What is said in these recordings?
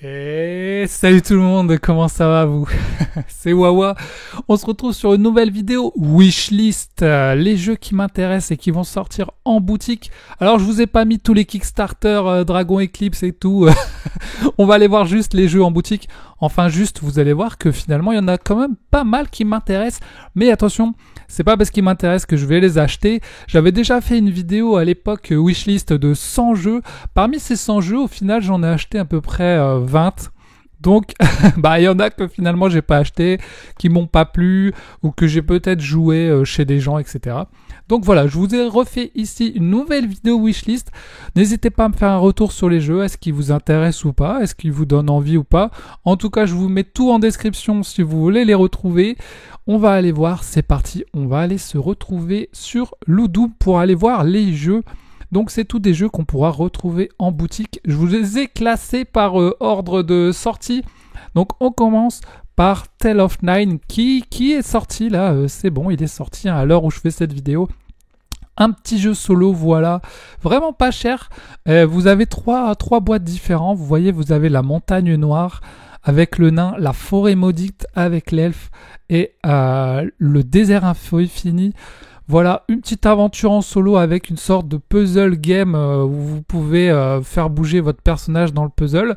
Et salut tout le monde, comment ça va vous? C'est Wawa. On se retrouve sur une nouvelle vidéo Wishlist, les jeux qui m'intéressent et qui vont sortir en boutique. Alors je vous ai pas mis tous les Kickstarter, Dragon Eclipse et tout. On va aller voir juste les jeux en boutique. Enfin juste, vous allez voir que finalement il y en a quand même pas mal qui m'intéressent. Mais attention, c'est pas parce qu'ils m'intéressent que je vais les acheter. J'avais déjà fait une vidéo à l'époque Wishlist de 100 jeux. Parmi ces 100 jeux, au final, j'en ai acheté à peu près 20. Donc, bah, il y en a que finalement j'ai pas acheté, qui m'ont pas plu, ou que j'ai peut-être joué chez des gens, etc. Donc voilà, je vous ai refait ici une nouvelle vidéo wishlist. N'hésitez pas à me faire un retour sur les jeux, est-ce qu'ils vous intéressent ou pas, est-ce qu'ils vous donnent envie ou pas. En tout cas, je vous mets tout en description si vous voulez les retrouver. On va aller voir, c'est parti, on va aller se retrouver sur Ludum pour aller voir les jeux. Donc c'est tous des jeux qu'on pourra retrouver en boutique. Je vous les ai classés par ordre de sortie. Donc on commence par Tale of Nine qui est sorti là. C'est bon, il est sorti à l'heure où je fais cette vidéo. Un petit jeu solo, voilà, vraiment pas cher. Vous avez trois boîtes différentes. Vous voyez, vous avez la montagne noire avec le nain, la forêt maudite avec l'elfe et le désert infini. Voilà, une petite aventure en solo avec une sorte de puzzle game où vous pouvez faire bouger votre personnage dans le puzzle.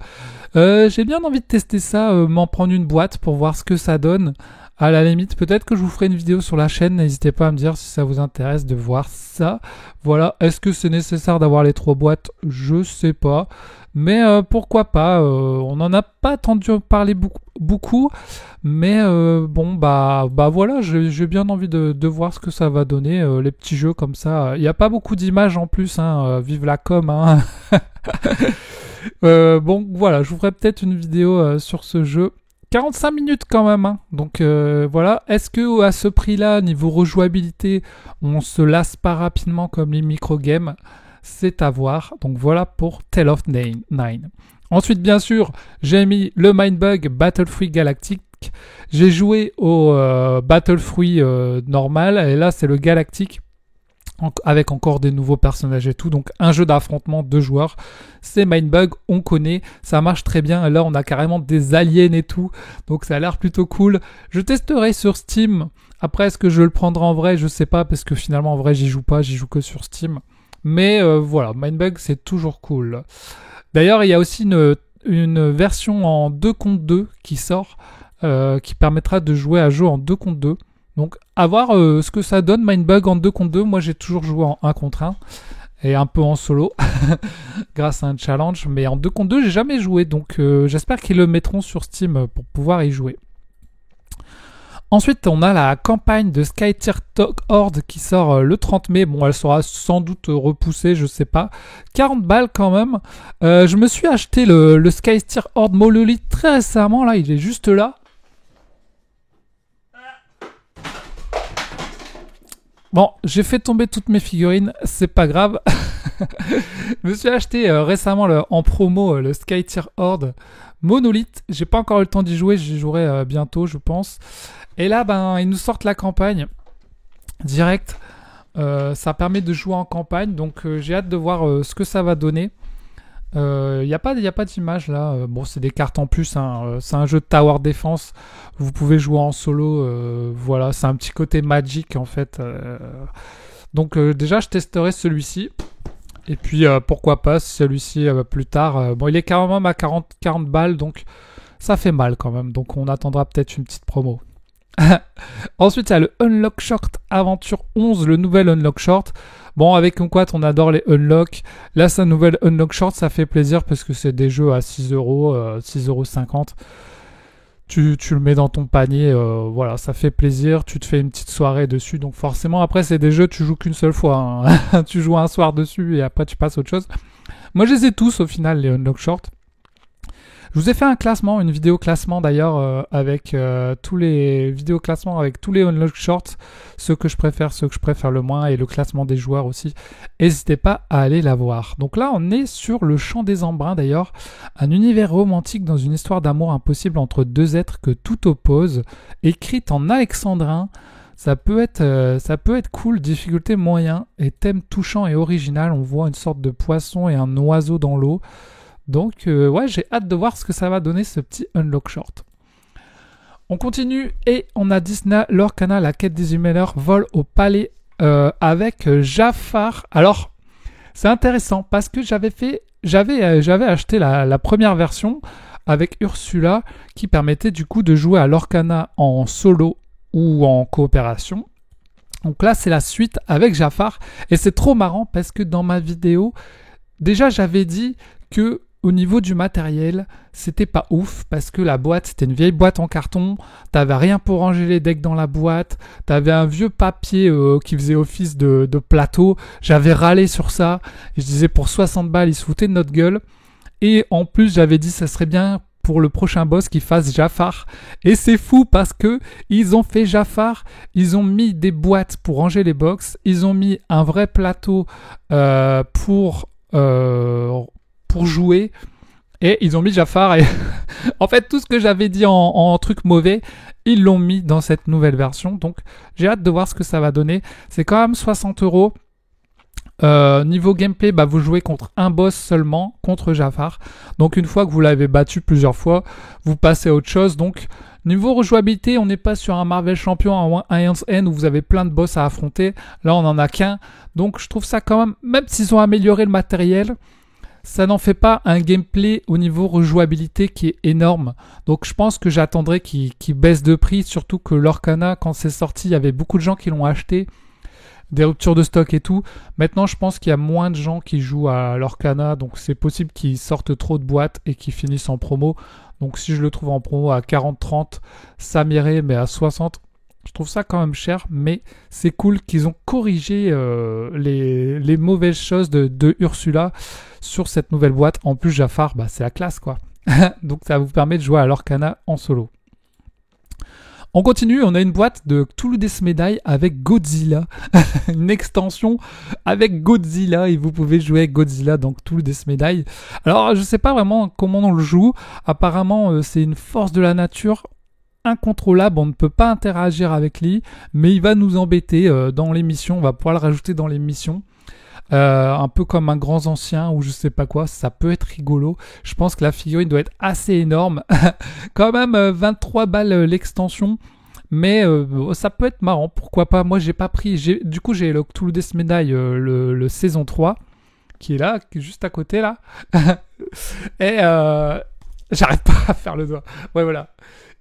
J'ai bien envie de tester ça, m'en prendre une boîte pour voir ce que ça donne. À la limite, peut-être que je vous ferai une vidéo sur la chaîne, n'hésitez pas à me dire si ça vous intéresse de voir ça. Voilà, est-ce que c'est nécessaire d'avoir les 3 boîtes? Je sais pas. Mais pourquoi pas, on n'en a pas entendu parler beaucoup, mais bon bah voilà, j'ai bien envie de voir ce que ça va donner, les petits jeux comme ça. Il n'y a pas beaucoup d'images en plus, hein, vive la com, hein. Bon voilà, je vous ferai peut-être une vidéo sur ce jeu. 45 minutes quand même, hein. Donc voilà. Est-ce que à ce prix-là, niveau rejouabilité, on se lasse pas rapidement comme les micro-games? C'est à voir. Donc voilà pour Tale of Nine. Ensuite, bien sûr, j'ai mis le Mindbug Battlefree Galactic. J'ai joué au Battlefree normal, et là c'est le Galactic avec encore des nouveaux personnages et tout. Donc un jeu d'affrontement 2 joueurs. C'est Mindbug, on connaît, ça marche très bien. Là on a carrément des aliens et tout. Donc ça a l'air plutôt cool. Je testerai sur Steam. Après est-ce que je le prendrai en vrai? Je sais pas parce que finalement en vrai j'y joue pas, j'y joue que sur Steam. Mais voilà, Mindbug c'est toujours cool. D'ailleurs il y a aussi une version en 2 contre 2 qui sort, qui permettra de jouer à jeu en 2 contre 2. Donc à voir ce que ça donne Mindbug en 2 contre 2. Moi j'ai toujours joué en 1 contre 1 et un peu en solo grâce à un challenge. Mais en 2 contre 2 j'ai jamais joué, donc j'espère qu'ils le mettront sur Steam pour pouvoir y jouer. Ensuite, on a la campagne de Skytear Horde qui sort le 30 mai. Bon, elle sera sans doute repoussée, je sais pas. 40 balles quand même. Je me suis acheté le Skytear Horde Monolith très récemment. Là, il est juste là. Bon, j'ai fait tomber toutes mes figurines, c'est pas grave. Je me suis acheté récemment en promo le Skytear Horde Monolith. J'ai pas encore eu le temps d'y jouer, j'y jouerai bientôt, je pense. Et là, ben, ils nous sortent la campagne direct. Ça permet de jouer en campagne, donc j'ai hâte de voir ce que ça va donner. Il n'y a pas d'image là. Bon, c'est des cartes en plus, hein. C'est un jeu de tower defense. Vous pouvez jouer en solo. Voilà, c'est un petit côté magic en fait. Donc déjà, je testerai celui-ci. Et puis pourquoi pas celui-ci plus tard. Bon, il est quand même à 40 balles, donc ça fait mal quand même. Donc on attendra peut-être une petite promo. Ensuite, il y a le Unlock Short Aventure 11, le nouvel Unlock Short. Bon, avec Conquat, on adore les Unlock. Là, sa nouvelle Unlock Short, ça fait plaisir parce que c'est des jeux à 6 euros, 6,50 €. Tu le mets dans ton panier, voilà, ça fait plaisir. Tu te fais une petite soirée dessus. Donc forcément, après, c'est des jeux, tu joues qu'une seule fois, hein. Tu joues un soir dessus et après, tu passes à autre chose. Moi, je les ai tous au final, les Unlock Short. Je vous ai fait un classement, une vidéo classement d'ailleurs avec tous les vidéos classements avec tous les Unlock Shorts, ceux que je préfère le moins et le classement des joueurs aussi. N'hésitez pas à aller la voir. Donc là, on est sur le Champ des Embruns d'ailleurs, un univers romantique dans une histoire d'amour impossible entre 2 êtres que tout oppose, écrite en alexandrin. Ça peut être cool, difficulté moyen et thème touchant et original. On voit une sorte de poisson et un oiseau dans l'eau. Donc ouais, j'ai hâte de voir ce que ça va donner ce petit Unlock Short. On continue et on a Disney, Lorcana, la quête des humeurs, vol au palais avec Jafar. Alors, c'est intéressant parce que j'avais acheté la première version avec Ursula qui permettait du coup de jouer à Lorcana en solo ou en coopération. Donc là, c'est la suite avec Jafar et c'est trop marrant parce que dans ma vidéo, déjà j'avais dit que au niveau du matériel, c'était pas ouf parce que la boîte, c'était une vieille boîte en carton. T'avais rien pour ranger les decks dans la boîte. T'avais un vieux papier qui faisait office de plateau. J'avais râlé sur ça. Je disais pour 60 balles, ils se foutaient de notre gueule. Et en plus, j'avais dit ça serait bien pour le prochain boss qu'ils fassent Jafar. Et c'est fou parce que ils ont fait Jafar. Ils ont mis des boîtes pour ranger les box. Ils ont mis un vrai plateau pour jouer et ils ont mis Jafar et en fait tout ce que j'avais dit en truc mauvais ils l'ont mis dans cette nouvelle version, donc j'ai hâte de voir ce que ça va donner. C'est quand même 60€. Niveau gameplay, vous jouez contre un boss seulement, contre Jafar, donc une fois que vous l'avez battu plusieurs fois vous passez à autre chose. Donc niveau rejouabilité, on n'est pas sur un Marvel Champion en Alliance N où vous avez plein de boss à affronter, là on en a qu'un, donc je trouve ça quand même s'ils ont amélioré le matériel, ça n'en fait pas un gameplay au niveau rejouabilité qui est énorme. Donc je pense que j'attendrai qu'il baisse de prix, surtout que Lorcana, quand c'est sorti, il y avait beaucoup de gens qui l'ont acheté, des ruptures de stock et tout. Maintenant, je pense qu'il y a moins de gens qui jouent à Lorcana, donc c'est possible qu'ils sortent trop de boîtes et qu'ils finissent en promo. Donc si je le trouve en promo à 40-30, ça m'irait, mais à 60... je trouve ça quand même cher, mais c'est cool qu'ils ont corrigé les mauvaises choses de Ursula sur cette nouvelle boîte. En plus, Jafar, c'est la classe, quoi. Donc, ça vous permet de jouer à Lorcana en solo. On continue, on a une boîte de Cthulhu Death Medaille avec Godzilla. Une extension avec Godzilla et vous pouvez jouer avec Godzilla dans Cthulhu Death Medaille. Alors, je sais pas vraiment comment on le joue. Apparemment, c'est une force de la nature incontrôlable, on ne peut pas interagir avec lui, mais il va nous embêter dans l'émission, on va pouvoir le rajouter dans l'émission. Un peu comme un grand ancien ou je sais pas quoi, ça peut être rigolo. Je pense que la figurine doit être assez énorme. Quand même 23 balles l'extension, mais ça peut être marrant, pourquoi pas. Moi j'ai pas pris, du coup j'ai le Cthulhu Death Medaille, le saison 3 qui est là, qui est juste à côté là. Et j'arrête pas à faire le doigt. Ouais voilà.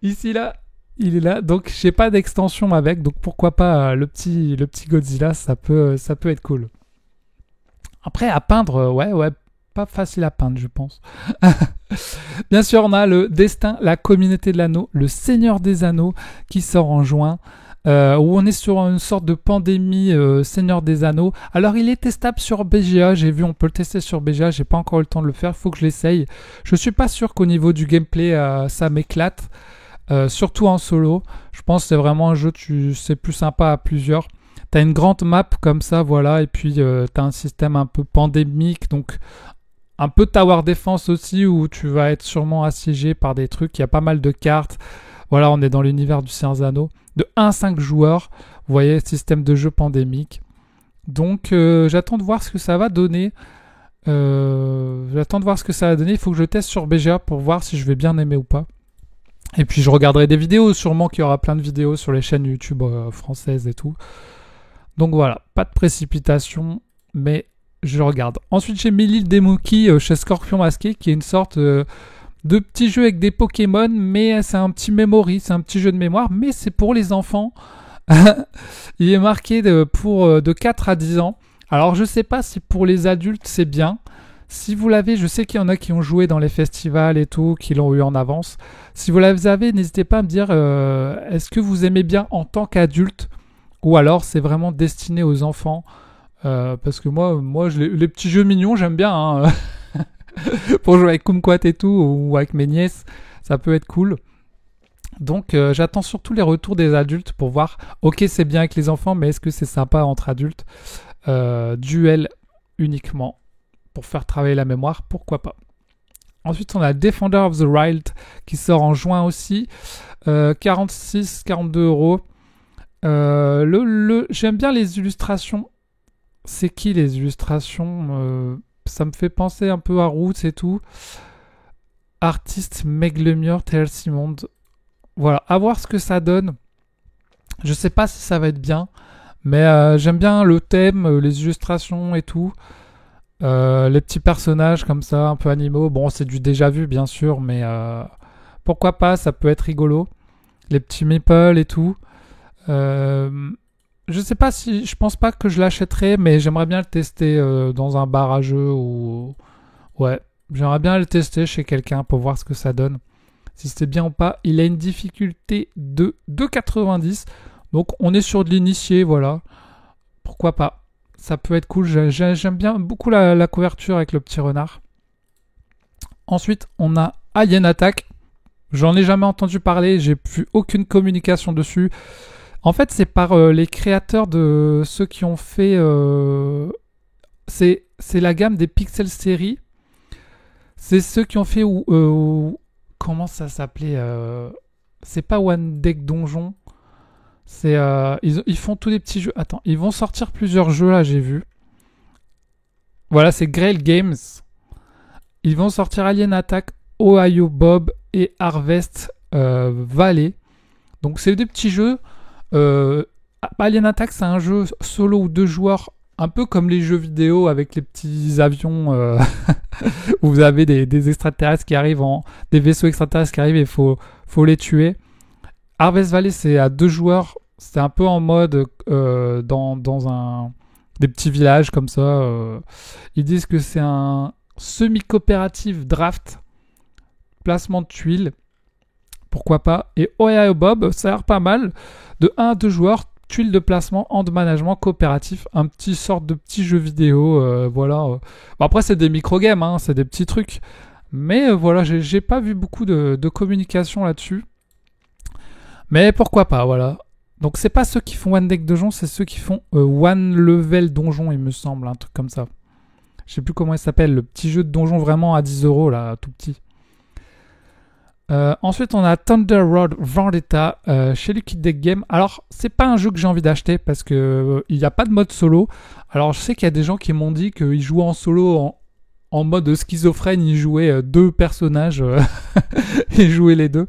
Ici là, il est là, donc j'ai pas d'extension avec, donc pourquoi pas le petit Godzilla, ça peut être cool. Après à peindre, ouais, pas facile à peindre je pense. Bien sûr on a le Destin, la communauté de l'anneau, le Seigneur des Anneaux qui sort en juin. Où on est sur une sorte de pandémie Seigneur des Anneaux. Alors il est testable sur BGA, j'ai vu on peut le tester sur BGA, j'ai pas encore eu le temps de le faire, il faut que je l'essaye. Je suis pas sûr qu'au niveau du gameplay ça m'éclate. Surtout en solo, je pense que c'est vraiment un jeu, c'est plus sympa à plusieurs. T'as une grande map comme ça, voilà, et puis t'as un système un peu pandémique, donc un peu tower defense aussi, où tu vas être sûrement assiégé par des trucs, il y a pas mal de cartes. Voilà, on est dans l'univers du Seigneur des Anneaux. De 1 à 5 joueurs, vous voyez, système de jeu pandémique. Donc j'attends de voir ce que ça va donner. Il faut que je teste sur BGA pour voir si je vais bien aimer ou pas. Et puis je regarderai des vidéos, sûrement qu'il y aura plein de vidéos sur les chaînes YouTube françaises et tout. Donc voilà, pas de précipitation, mais je regarde. Ensuite j'ai mis l'île des Mookies chez Scorpion Masqué, qui est une sorte de petit jeu avec des Pokémon, mais c'est un petit memory, c'est un petit jeu de mémoire, mais c'est pour les enfants. Il est marqué de 4 à 10 ans. Alors je sais pas si pour les adultes c'est bien. Si vous l'avez, je sais qu'il y en a qui ont joué dans les festivals et tout, qui l'ont eu en avance. Si vous l'avez, n'hésitez pas à me dire, est-ce que vous aimez bien en tant qu'adulte ou alors c'est vraiment destiné aux enfants parce que moi les petits jeux mignons, j'aime bien. Hein. Pour jouer avec Kumquat et tout, ou avec mes nièces, ça peut être cool. Donc j'attends surtout les retours des adultes pour voir, ok c'est bien avec les enfants, mais est-ce que c'est sympa entre adultes? Duel uniquement. Pour faire travailler la mémoire, pourquoi pas. Ensuite, on a Defender of the Wild qui sort en juin aussi. 42 €. J'aime bien les illustrations. C'est qui les illustrations? Ça me fait penser un peu à Roots et tout. artiste Meglemure TLC Monde. Voilà, à voir ce que ça donne. Je sais pas si ça va être bien, mais j'aime bien le thème, les illustrations et tout. Les petits personnages comme ça, un peu animaux. Bon, c'est du déjà vu, bien sûr, mais pourquoi pas, ça peut être rigolo. Les petits meeples et tout. Je sais pas si... Je pense pas que je l'achèterai, mais j'aimerais bien le tester dans un bar à jeux ou... Ouais, j'aimerais bien le tester chez quelqu'un pour voir ce que ça donne. Si c'est bien ou pas. Il a une difficulté de 2,90. Donc on est sur de l'initié, voilà. Pourquoi pas. Ça peut être cool. J'aime bien beaucoup la couverture avec le petit renard. Ensuite, on a Alien Attack. J'en ai jamais entendu parler. J'ai plus aucune communication dessus. En fait, c'est par les créateurs de ceux qui ont fait... c'est la gamme des Pixel Series. C'est ceux qui ont fait... comment ça s'appelait c'est pas One Deck Donjon. C'est ils font tous des petits jeux. Attends, ils vont sortir plusieurs jeux là, j'ai vu. Voilà, c'est Grail Games. Ils vont sortir Alien Attack, Ohio Bob et Harvest Valley. Donc c'est des petits jeux. Alien Attack, c'est un jeu solo ou 2 joueurs, un peu comme les jeux vidéo avec les petits avions où vous avez des extraterrestres qui arrivent, des vaisseaux extraterrestres qui arrivent et il faut les tuer. Harvest Valley, c'est à 2 joueurs. C'est un peu en mode dans des petits villages comme ça. Ils disent que c'est un semi-coopératif draft, placement de tuiles. Pourquoi pas. Et Ohio Bob, ça a l'air pas mal. De 1 à 2 joueurs, tuiles de placement, hand management coopératif. Un petit sorte de petit jeu vidéo. Voilà. Bon, après, c'est des micro-games, hein, c'est des petits trucs. Mais voilà, j'ai pas vu beaucoup de communication là-dessus. Mais pourquoi pas, voilà. Donc c'est pas ceux qui font One Deck Donjon, c'est ceux qui font One Level Donjon, il me semble, un truc comme ça. Je sais plus comment il s'appelle, le petit jeu de donjon vraiment à 10 €, là, tout petit. Ensuite, on a Thunder Road Vendetta chez Liquid Deck Game. Alors, c'est pas un jeu que j'ai envie d'acheter parce que il n'y a pas de mode solo. Alors, je sais qu'il y a des gens qui m'ont dit qu'ils jouaient en solo en mode schizophrène, ils jouaient 2 personnages et jouaient les 2.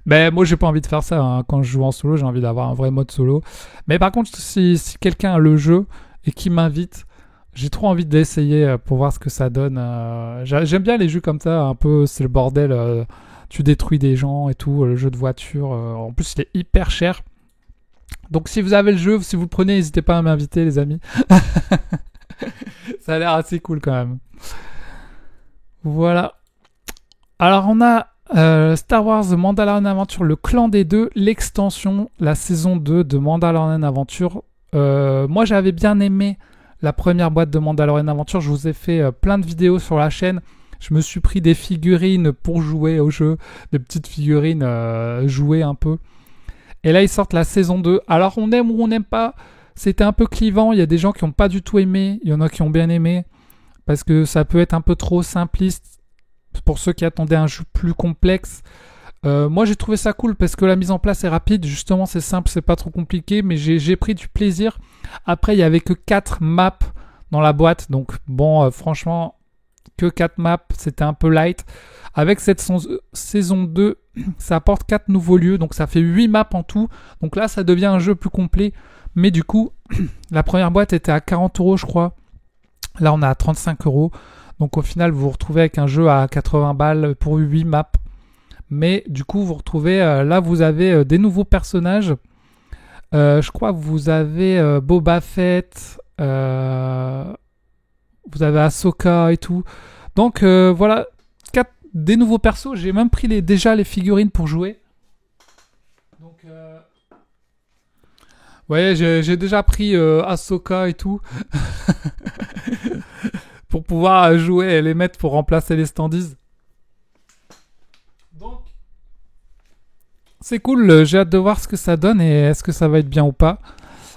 Mais moi, j'ai pas envie de faire ça. Hein. Quand je joue en solo, j'ai envie d'avoir un vrai mode solo. Mais par contre, si quelqu'un a le jeu et qui m'invite, j'ai trop envie d'essayer pour voir ce que ça donne. J'aime bien les jeux comme ça, un peu, c'est le bordel. Tu détruis des gens et tout, le jeu de voiture. En plus, il est hyper cher. Donc, si vous avez le jeu, si vous le prenez, n'hésitez pas à m'inviter, les amis. Ça a l'air assez cool quand même. Voilà. Alors, on a Star Wars The Mandalorian Adventure, le clan des 2, l'extension, la saison 2 de Mandalorian Adventure. Moi, j'avais bien aimé la première boîte de Mandalorian Adventure. Je vous ai fait plein de vidéos sur la chaîne. Je me suis pris des figurines pour jouer au jeu, des petites figurines jouer un peu. Et là, ils sortent la saison 2. Alors, on aime ou on n'aime pas. C'était un peu clivant. Il y a des gens qui n'ont pas du tout aimé. Il y en a qui ont bien aimé. Parce que ça peut être un peu trop simpliste pour ceux qui attendaient un jeu plus complexe. Moi, j'ai trouvé ça cool parce que la mise en place est rapide. Justement, c'est simple, c'est pas trop compliqué. Mais j'ai pris du plaisir. Après, il n'y avait que 4 maps dans la boîte. Donc, bon, franchement... que 4 maps, c'était un peu light. Avec cette saison 2, ça apporte 4 nouveaux lieux, donc ça fait 8 maps en tout. Donc là, ça devient un jeu plus complet. Mais du coup, la première boîte était à 40 €, je crois. Là, on est à 35 €. Donc au final, vous vous retrouvez avec un jeu à 80 balles pour 8 maps. Mais du coup, vous retrouvez... là, vous avez des nouveaux personnages. Je crois que vous avez Boba Fett... vous avez Ahsoka et tout. Donc voilà, des nouveaux persos. J'ai même pris déjà les figurines pour jouer. Donc ouais, j'ai déjà pris Ahsoka et tout. pour pouvoir jouer et les mettre pour remplacer les standees. Donc c'est cool, j'ai hâte de voir ce que ça donne et est-ce que ça va être bien ou pas.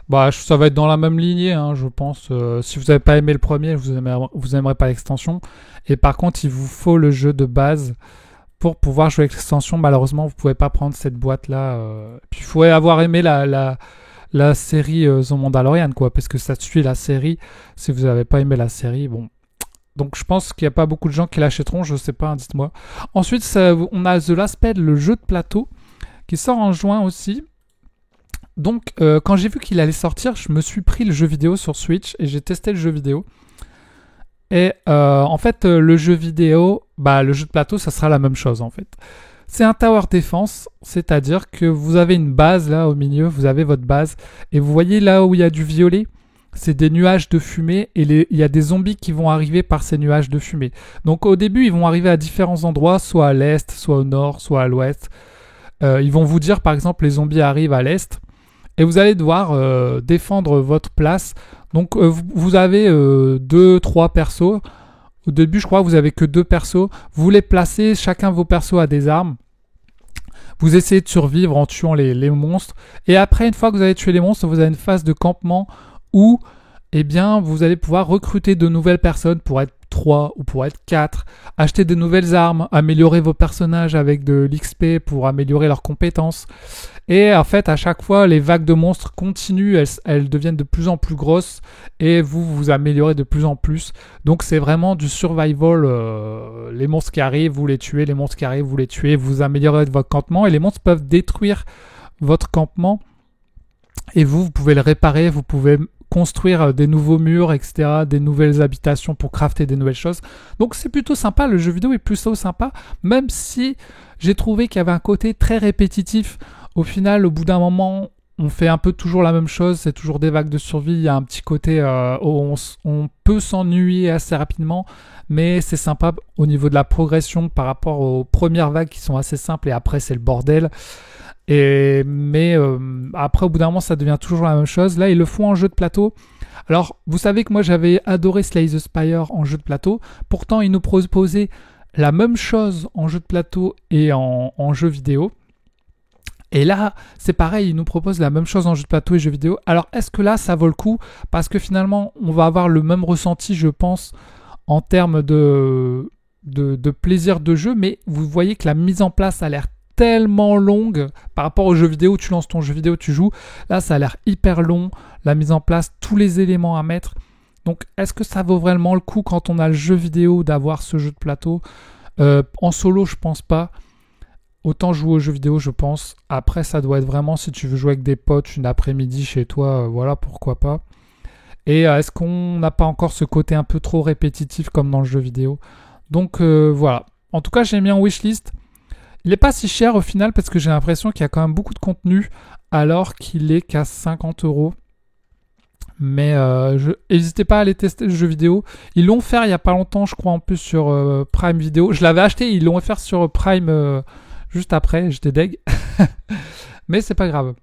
Bah, ça va être dans la même lignée, hein, je pense. Si vous n'avez pas aimé le premier, vous n'aimerez pas l'extension. Et par contre, il vous faut le jeu de base pour pouvoir jouer avec l'extension. Malheureusement, vous ne pouvez pas prendre cette boîte-là. Puis, il faut avoir aimé la série The Mandalorian, quoi, parce que ça suit la série. Si vous n'avez pas aimé la série, bon, Donc je pense qu'il n'y a pas beaucoup de gens qui l'achèteront, je sais pas, hein, dites-moi. Ensuite, on a The Last Spell, le jeu de plateau, qui sort en juin aussi. Donc quand j'ai vu qu'il allait sortir, je me suis pris le jeu vidéo sur Switch et j'ai testé le jeu vidéo. Et en fait, le jeu vidéo, le jeu de plateau, ça sera la même chose en fait. C'est un tower defense, c'est-à-dire que vous avez une base là au milieu, vous avez votre base, et vous voyez là où il y a du violet, c'est des nuages de fumée, et il y a des zombies qui vont arriver par ces nuages de fumée. Donc au début, ils vont arriver à différents endroits, soit à l'est, soit au nord, soit à l'ouest. Ils vont vous dire par exemple les zombies arrivent à l'est, et vous allez devoir défendre votre place. Donc vous avez 2-3 persos. Au début, je crois que vous avez que 2 persos. Vous les placez, chacun de vos persos a des armes. Vous essayez de survivre en tuant les monstres. Et après, une fois que vous avez tué les monstres, vous avez une phase de campement où vous allez pouvoir recruter de nouvelles personnes pour être 3 ou pour être 4, acheter de nouvelles armes, améliorer vos personnages avec de l'XP pour améliorer leurs compétences. Et en fait, à chaque fois, les vagues de monstres continuent, elles deviennent de plus en plus grosses et vous améliorez de plus en plus. Donc c'est vraiment du survival. Les monstres qui arrivent, vous les tuez, les monstres qui arrivent, vous les tuez, vous améliorez votre campement et les monstres peuvent détruire votre campement et vous pouvez le réparer, vous pouvez construire des nouveaux murs, etc., des nouvelles habitations pour crafter des nouvelles choses. Donc c'est plutôt sympa, le jeu vidéo est plutôt sympa, même si j'ai trouvé qu'il y avait un côté très répétitif. Au final, au bout d'un moment, on fait un peu toujours la même chose, c'est toujours des vagues de survie, il y a un petit côté où on peut s'ennuyer assez rapidement, mais c'est sympa au niveau de la progression par rapport aux premières vagues qui sont assez simples et après c'est le bordel. Mais après, au bout d'un moment, ça devient toujours la même chose. Là, ils le font en jeu de plateau. Alors, vous savez que moi, j'avais adoré Slay the Spire en jeu de plateau. Pourtant, ils nous proposaient la même chose en jeu de plateau et en jeu vidéo. Et là, c'est pareil, ils nous proposent la même chose en jeu de plateau et jeu vidéo. Alors, est-ce que là, ça vaut le coup? Parce que finalement, on va avoir le même ressenti, je pense, en termes de plaisir de jeu. Mais vous voyez que la mise en place a l'air tellement longue par rapport au jeu vidéo. Tu lances ton jeu vidéo, tu joues. Là, ça a l'air hyper long. La mise en place, tous les éléments à mettre. Donc, est-ce que ça vaut vraiment le coup quand on a le jeu vidéo d'avoir ce jeu de plateau? En solo, je pense pas. Autant jouer aux jeux vidéo, je pense. Après, ça doit être vraiment si tu veux jouer avec des potes une après-midi chez toi, voilà, pourquoi pas. Et est-ce qu'on n'a pas encore ce côté un peu trop répétitif comme dans le jeu vidéo? Donc voilà. En tout cas, j'ai mis en wishlist. Il n'est pas si cher au final parce que j'ai l'impression qu'il y a quand même beaucoup de contenu alors qu'il est qu'à 50 €. Mais n'hésitez pas à aller tester le jeu vidéo. Ils l'ont fait il n'y a pas longtemps, je crois, en plus sur Prime Video. Je l'avais acheté, ils l'ont offert sur Prime juste après, j'étais deg. Mais c'est pas grave.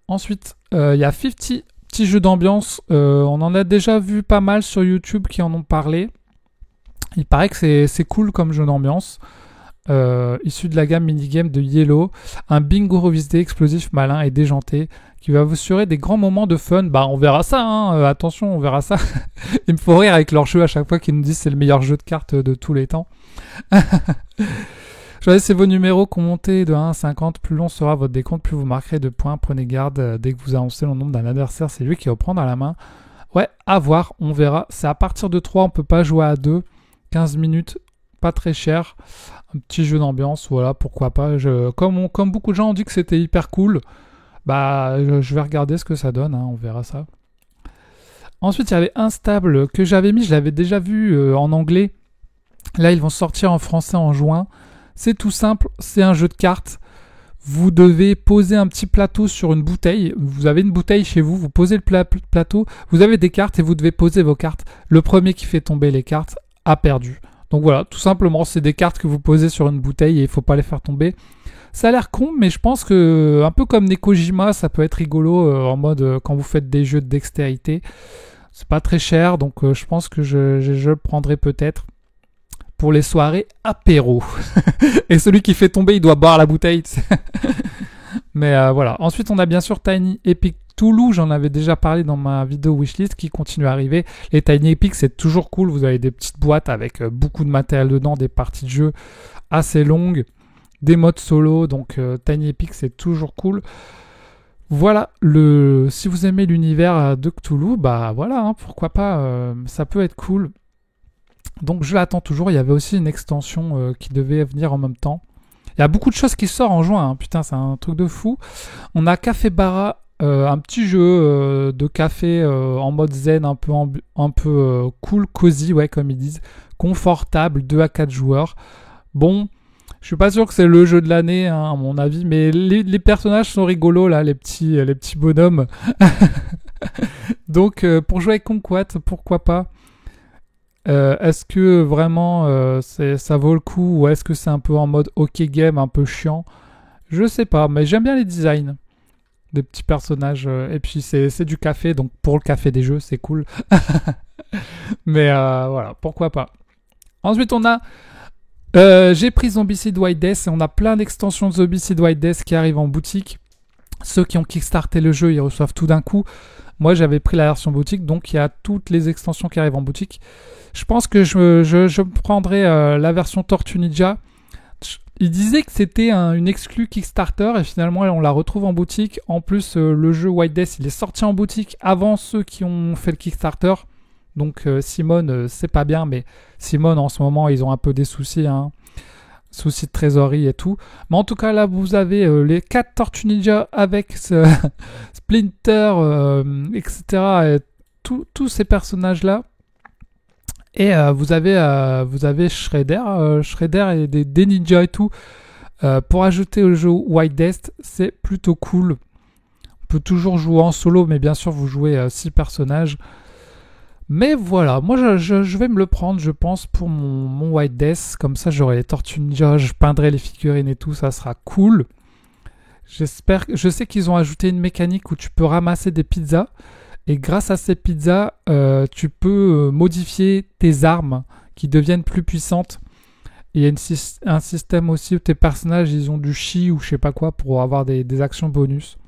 Ensuite, il y a 50 petits jeux d'ambiance. On en a déjà vu pas mal sur YouTube qui en ont parlé. Il paraît que c'est cool comme jeu d'ambiance. Issu de la gamme minigame de Yellow. Un bingo revisité, explosif, malin et déjanté qui va vous assurer des grands moments de fun. Bah, on verra ça, hein. Attention, on verra ça. Il me faut rire avec leur jeu à chaque fois qu'ils nous disent que c'est le meilleur jeu de cartes de tous les temps. Choisissez vos numéros qu'on montait de 1 à 50. Plus long sera votre décompte, plus vous marquerez de points. Prenez garde dès que vous annoncez le nombre d'un adversaire. C'est lui qui va prendre à la main. Ouais, à voir, on verra. C'est à partir de 3, on peut pas jouer à 2. 15 minutes, pas très cher. Un petit jeu d'ambiance, voilà, pourquoi pas. Comme beaucoup de gens ont dit que c'était hyper cool, bah je vais regarder ce que ça donne, hein, on verra ça. Ensuite, il y avait Instable que j'avais mis, je l'avais déjà vu en anglais. Là, ils vont sortir en français en juin. C'est tout simple, c'est un jeu de cartes. Vous devez poser un petit plateau sur une bouteille. Vous avez une bouteille chez vous, vous posez le plateau, vous avez des cartes et vous devez poser vos cartes. Le premier qui fait tomber les cartes a perdu. Donc voilà, tout simplement, c'est des cartes que vous posez sur une bouteille et il ne faut pas les faire tomber. Ça a l'air con, mais je pense que, un peu comme Nekojima, ça peut être rigolo en mode quand vous faites des jeux de dextérité. C'est pas très cher, donc je pense que je le prendrai peut-être pour les soirées apéro. Et celui qui fait tomber, il doit boire la bouteille. Mais voilà. Ensuite, on a bien sûr Tiny Epic Toulouse, j'en avais déjà parlé dans ma vidéo wishlist qui continue à arriver. Les Tiny Epic, c'est toujours cool. Vous avez des petites boîtes avec beaucoup de matériel dedans, des parties de jeu assez longues, des modes solo. Donc Tiny Epic, c'est toujours cool. Voilà, si vous aimez l'univers de Cthulhu, bah voilà, hein, pourquoi pas, ça peut être cool. Donc je l'attends toujours. Il y avait aussi une extension qui devait venir en même temps. Il y a beaucoup de choses qui sortent en juin, hein. Putain, c'est un truc de fou. On a Café Bara, un petit jeu de café en mode zen, un peu cool, cosy, ouais, comme ils disent, confortable, 2 à 4 joueurs. Bon, je suis pas sûr que c'est le jeu de l'année, hein, à mon avis, mais les personnages sont rigolos, là, les petits bonhommes. Donc, pour jouer avec Conquat, pourquoi pas. Est-ce que vraiment ça vaut le coup, ou est-ce que c'est un peu en mode OK game, un peu chiant? Je sais pas, mais j'aime bien les designs des petits personnages. Et puis c'est du café, donc pour le café des jeux, c'est cool. Mais voilà, pourquoi pas. Ensuite, on a... j'ai pris Zombicide White Death et on a plein d'extensions de Zombicide White Death qui arrivent en boutique. Ceux qui ont kickstarté le jeu, ils reçoivent tout d'un coup. Moi, j'avais pris la version boutique, donc il y a toutes les extensions qui arrivent en boutique. Je pense que je prendrai la version Tortue Ninja. Il disait que c'était une exclue Kickstarter et finalement on la retrouve en boutique. En plus, le jeu White Death, il est sorti en boutique avant ceux qui ont fait le Kickstarter. Donc Simone, c'est pas bien, mais Simone en ce moment, ils ont un peu des soucis, hein. Soucis de trésorerie et tout. Mais en tout cas, là, vous avez les 4 Tortues Ninja avec Splinter, etc. Et tous ces personnages-là. Et vous avez Shredder et des ninjas et tout. Pour ajouter au jeu White Death, c'est plutôt cool. On peut toujours jouer en solo, mais bien sûr, vous jouez 6 personnages. Mais voilà, moi je vais me le prendre, je pense, pour mon White Death. Comme ça, j'aurai les Tortues Ninja, je peindrai les figurines et tout, ça sera cool. Je sais qu'ils ont ajouté une mécanique où tu peux ramasser des pizzas. Et grâce à ces pizzas, tu peux modifier tes armes qui deviennent plus puissantes. Il y a un système aussi où tes personnages, ils ont du chi ou je sais pas quoi pour avoir des actions bonus.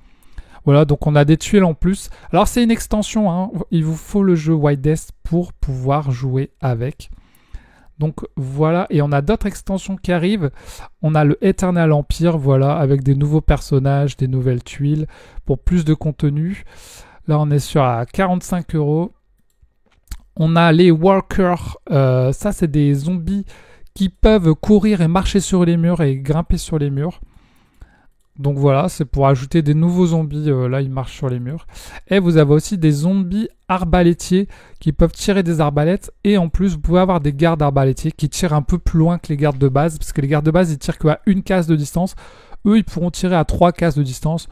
Voilà, donc on a des tuiles en plus. Alors c'est une extension, hein. Il vous faut le jeu White Death pour pouvoir jouer avec. Donc voilà, et on a d'autres extensions qui arrivent. On a le Eternal Empire, voilà, avec des nouveaux personnages, des nouvelles tuiles, pour plus de contenu. Là on est sur à 45€. On a les Walkers, ça c'est des zombies qui peuvent courir et marcher sur les murs et grimper sur les murs. Donc voilà, c'est pour ajouter des nouveaux zombies, là ils marchent sur les murs. Et vous avez aussi des zombies arbalétiers qui peuvent tirer des arbalètes. Et en plus, vous pouvez avoir des gardes arbalétiers qui tirent un peu plus loin que les gardes de base. Parce que les gardes de base, ils tirent qu'à 1 case de distance. Eux, ils pourront tirer à 3 cases de distance.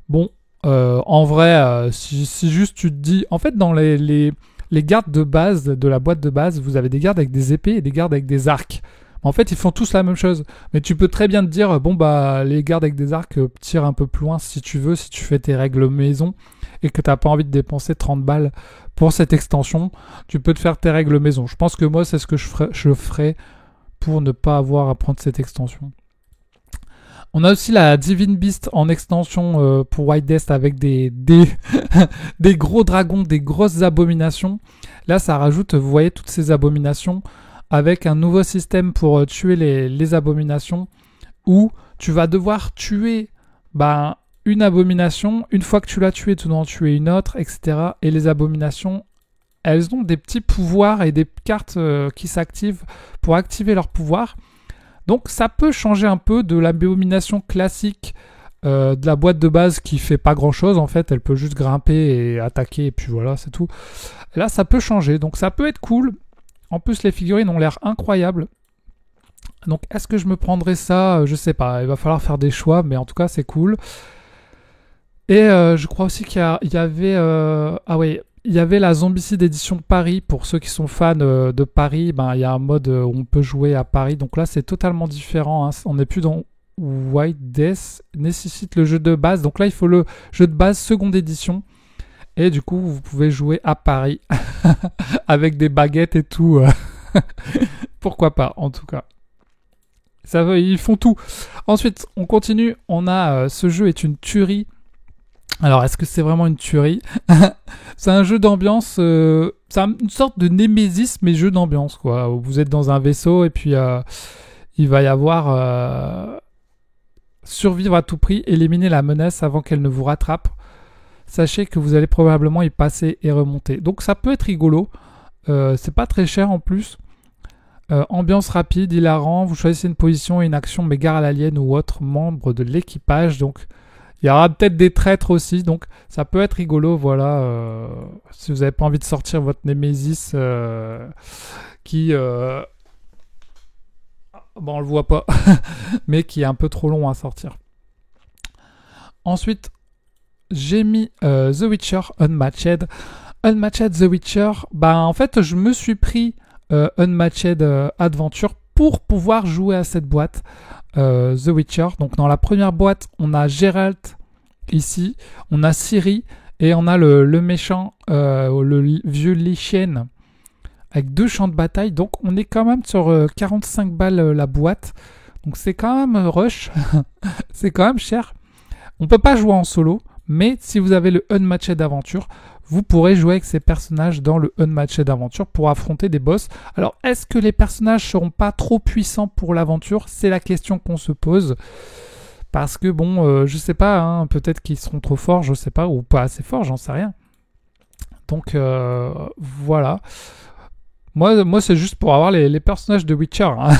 Bon, en vrai, si juste tu te dis... En fait, dans les gardes de base, de la boîte de base, vous avez des gardes avec des épées et des gardes avec des arcs. En fait, ils font tous la même chose. Mais tu peux très bien te dire, bon, bah, les gardes avec des arcs tirent un peu plus loin si tu veux, si tu fais tes règles maison et que t'as pas envie de dépenser 30 balles pour cette extension, tu peux te faire tes règles maison. Je pense que moi, c'est ce que je ferai pour ne pas avoir à prendre cette extension. On a aussi la Divine Beast en extension pour White Death avec des gros dragons, des grosses abominations. Là, ça rajoute, vous voyez, toutes ces abominations avec un nouveau système pour tuer les abominations où tu vas devoir tuer une abomination. Une fois que tu l'as tuée, tu dois en tuer une autre, etc. Et les abominations, elles ont des petits pouvoirs et des cartes qui s'activent pour activer leurs pouvoirs. Donc ça peut changer un peu de l'abomination classique de la boîte de base qui fait pas grand chose en fait. Elle peut juste grimper et attaquer et puis voilà, c'est tout. Et là, ça peut changer. Donc ça peut être cool. En plus, les figurines ont l'air incroyables. Donc, est-ce que je me prendrais ça? Je sais pas. Il va falloir faire des choix, mais en tout cas, c'est cool. Et je crois aussi qu'il y avait... il y avait la Zombicide édition Paris. Pour ceux qui sont fans de Paris, il y a un mode où on peut jouer à Paris. Donc là, c'est totalement différent, hein. On n'est plus dans White Death. Nécessite le jeu de base. Donc là, il faut le jeu de base seconde édition. Et du coup, vous pouvez jouer à Paris avec des baguettes et tout. Pourquoi pas, en tout cas. Ils font tout. Ensuite, on continue. On a ce jeu est une tuerie. Alors, est-ce que c'est vraiment une tuerie? C'est un jeu d'ambiance. C'est une sorte de Némésis, mais jeu d'ambiance, quoi. Vous êtes dans un vaisseau et puis il va y avoir survivre à tout prix, éliminer la menace avant qu'elle ne vous rattrape. Sachez que vous allez probablement y passer et remonter. Donc ça peut être rigolo. C'est pas très cher en plus. Ambiance rapide, hilarant, vous choisissez une position et une action mais gare à l'alien ou autre membre de l'équipage. Donc il y aura peut-être des traîtres aussi, donc ça peut être rigolo, voilà. Si vous n'avez pas envie de sortir votre Némésis qui... bon, on le voit pas, mais qui est un peu trop long à sortir. Ensuite, j'ai mis The Witcher Unmatched. Unmatched The Witcher, bah en fait, je me suis pris Unmatched Adventure pour pouvoir jouer à cette boîte The Witcher. Donc dans la première boîte, on a Geralt ici, on a Ciri et on a le méchant, le vieux Lich Chen avec 2 champs de bataille. Donc on est quand même sur 45 balles la boîte. Donc c'est quand même rush, c'est quand même cher. On peut pas jouer en solo, mais si vous avez le Unmatched Adventure, vous pourrez jouer avec ces personnages dans le Unmatched Adventure pour affronter des boss. Alors, est-ce que les personnages seront pas trop puissants pour l'aventure? C'est la question qu'on se pose. Parce que bon, je sais pas, hein, peut-être qu'ils seront trop forts, je sais pas, ou pas assez forts, j'en sais rien. Donc, voilà. Moi c'est juste pour avoir les personnages de Witcher. Hein.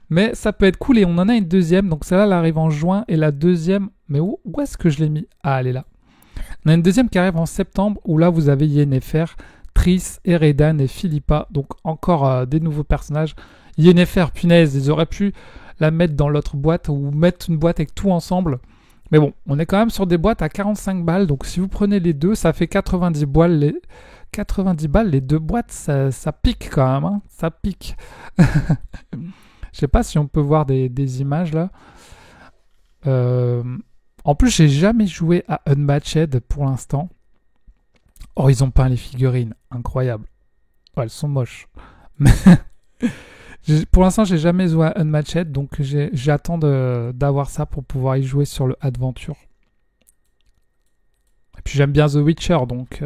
Mais ça peut être cool et on en a une deuxième. Donc celle-là, elle arrive en juin. Et la deuxième... Mais où est-ce que je l'ai mis? Ah, elle est là. On a une deuxième qui arrive en septembre où là, vous avez Yennefer, Triss, Eredan et Philippa. Donc encore des nouveaux personnages. Yennefer, punaise, ils auraient pu la mettre dans l'autre boîte ou mettre une boîte avec tout ensemble. Mais bon, on est quand même sur des boîtes à 45 balles. Donc si vous prenez les deux, ça fait 90 balles. 90 balles, les deux boîtes, ça pique quand même. Hein, ça pique. Je sais pas si on peut voir des images là. En plus, j'ai jamais joué à Unmatched pour l'instant. Oh, ils ont peint les figurines. Incroyable. Oh, elles sont moches. Pour l'instant, j'ai jamais joué à Unmatched, donc j'attends d'avoir ça pour pouvoir y jouer sur le Adventure. Et puis j'aime bien The Witcher, donc